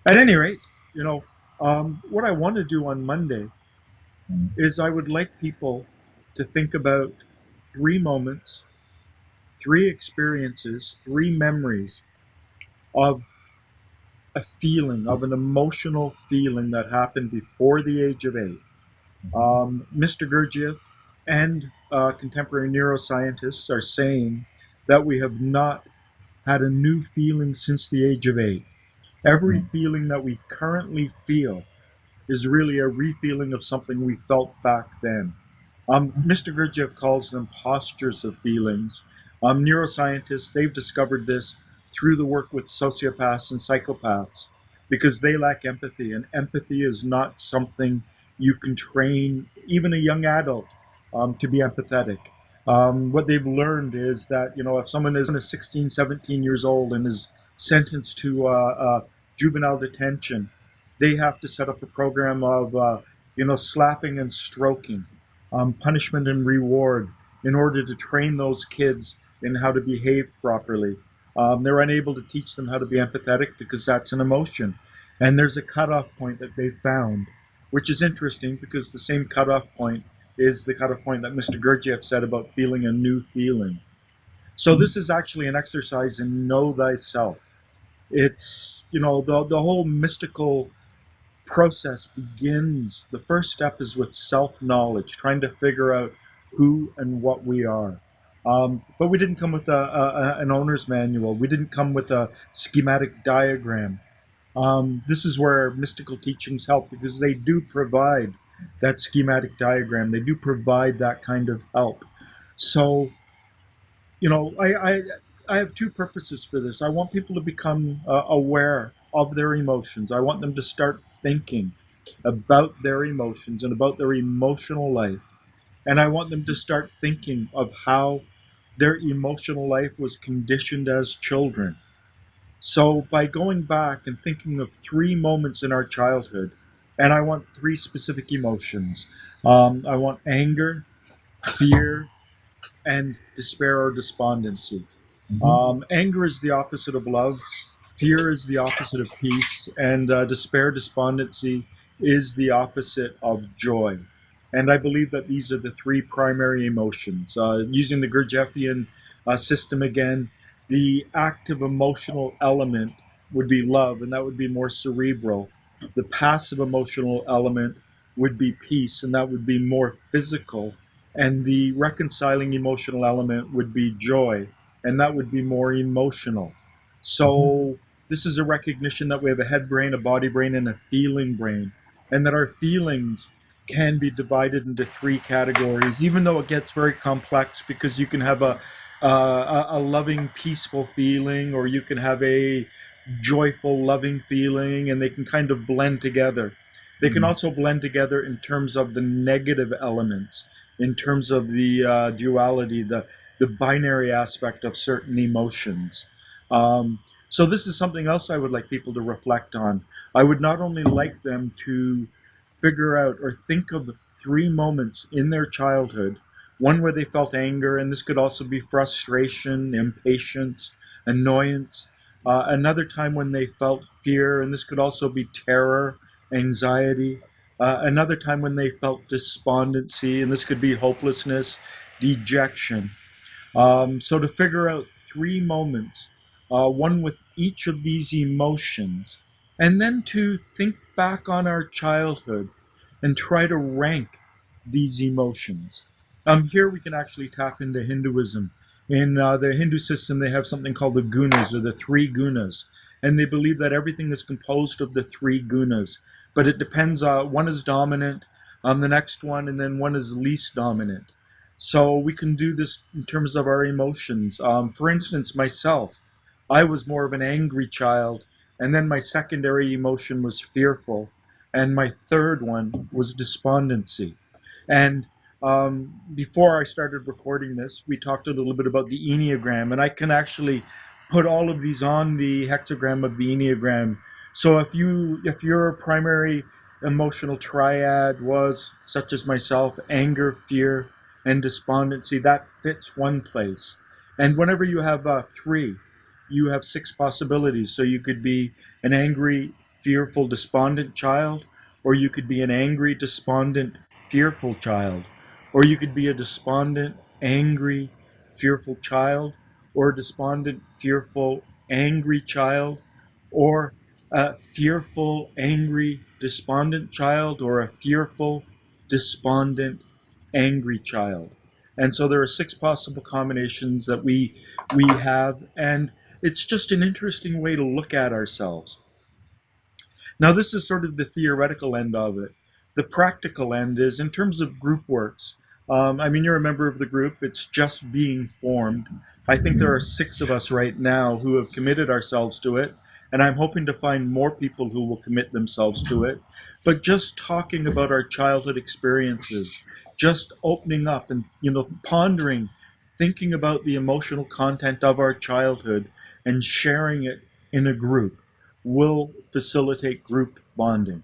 At any rate, you know, what I want to do on Monday Mm. is I would like people to think about three moments, three experiences, three memories of a feeling, of an emotional feeling that happened before the age of 8. Mhm. Mr. Gurdjieff and contemporary neuroscientists are saying that we have not had a new feeling since the age of 8. Every Mm. feeling that we currently feel is really a refeeling of something we felt back then. Mr. Gurdjieff calls them postures of feelings. Neuroscientists, they've discovered this through the work with sociopaths and psychopaths because they lack empathy, and empathy is not something you can train even a young adult to be empathetic. What they've learned is that, if someone is 16, 17 years old and is sentenced to juvenile detention, they have to set up a program of slapping and stroking, punishment and reward, in order to train those kids in how to behave properly. They're unable to teach them how to be empathetic because that's an emotion, and there's a cutoff point that they found, which is interesting because the same cutoff point is the cutoff point that Mr. Gurdjieff said about feeling a new feeling. So this is actually an exercise in know thyself. It's the whole mystical process begins. The first step is with self knowledge, trying to figure out who and what we are. But we didn't come with an owner's manual. We didn't come with a schematic diagram. This is where mystical teachings help because they do provide that schematic diagram. They do provide that kind of help. So, you know, I have two purposes for this. I want people to become aware of their emotions. I want them to start thinking about their emotions and about their emotional life. And I want them to start thinking of how their emotional life was conditioned as children. So by going back and thinking of three moments in our childhood, and I want three specific emotions. I want anger, fear, and despair or despondency. Mhm. Anger is the opposite of love. Fear is the opposite of peace, and despair, despondency is the opposite of joy. And I believe that these are the three primary emotions. Using the Gurdjieffian system again, the active emotional element would be love, and that would be more cerebral. The passive emotional element would be peace, and that would be more physical. And the reconciling emotional element would be joy, and that would be more emotional. Mhm. So this is a recognition that we have a head brain, a body brain, and a feeling brain, and that our feelings can be divided into three categories, even though it gets very complex because you can have a loving, peaceful feeling, or you can have a joyful, loving feeling, and they can kind of blend together. They can Mm. also blend together in terms of the negative elements, in terms of the duality, the binary aspect of certain emotions. So this is something else I would like people to reflect on. I would not only like them to figure out or think of three moments in their childhood, one where they felt anger, and this could also be frustration, impatience, annoyance. Another time when they felt fear, and this could also be terror, anxiety. Another time when they felt despondency, and this could be hopelessness, dejection. So to figure out three moments, one with each of these emotions, and then to think back on our childhood and try to rank these emotions. Here we can actually tap into Hinduism. In the Hindu system, they have something called the Gunas, or the three Gunas, and they believe that everything is composed of the three Gunas. But it depends. One is dominant, the next one, and then one is least dominant. So we can do this in terms of our emotions. For instance, myself, I was more of an angry child, and then my secondary emotion was fearful, and my third one was despondency. And before I started recording this, we talked a little bit about the Enneagram, and I can actually put all of these on the hexagram of the Enneagram. So if your primary emotional triad was, such as myself, anger, fear, and despondency, that fits one place. And whenever you have three, you have six possibilities. So you could be an angry, fearful, despondent child, or you could be an angry, despondent, fearful child, or you could be a despondent, angry, fearful child, or a despondent, fearful, angry child, or a fearful, angry, despondent child, or a fearful, despondent, angry child. And so there are six possible combinations that we have, and it's just an interesting way to look at ourselves. Now, this is sort of the theoretical end of it. The practical end is in terms of group works. I mean, you're a member of the group, it's just being formed. I think there are six of us right now who have committed ourselves to it, and I'm hoping to find more people who will commit themselves to it. But just talking about our childhood experiences, just opening up and, pondering, thinking about the emotional content of our childhood and sharing it in a group will facilitate group bonding.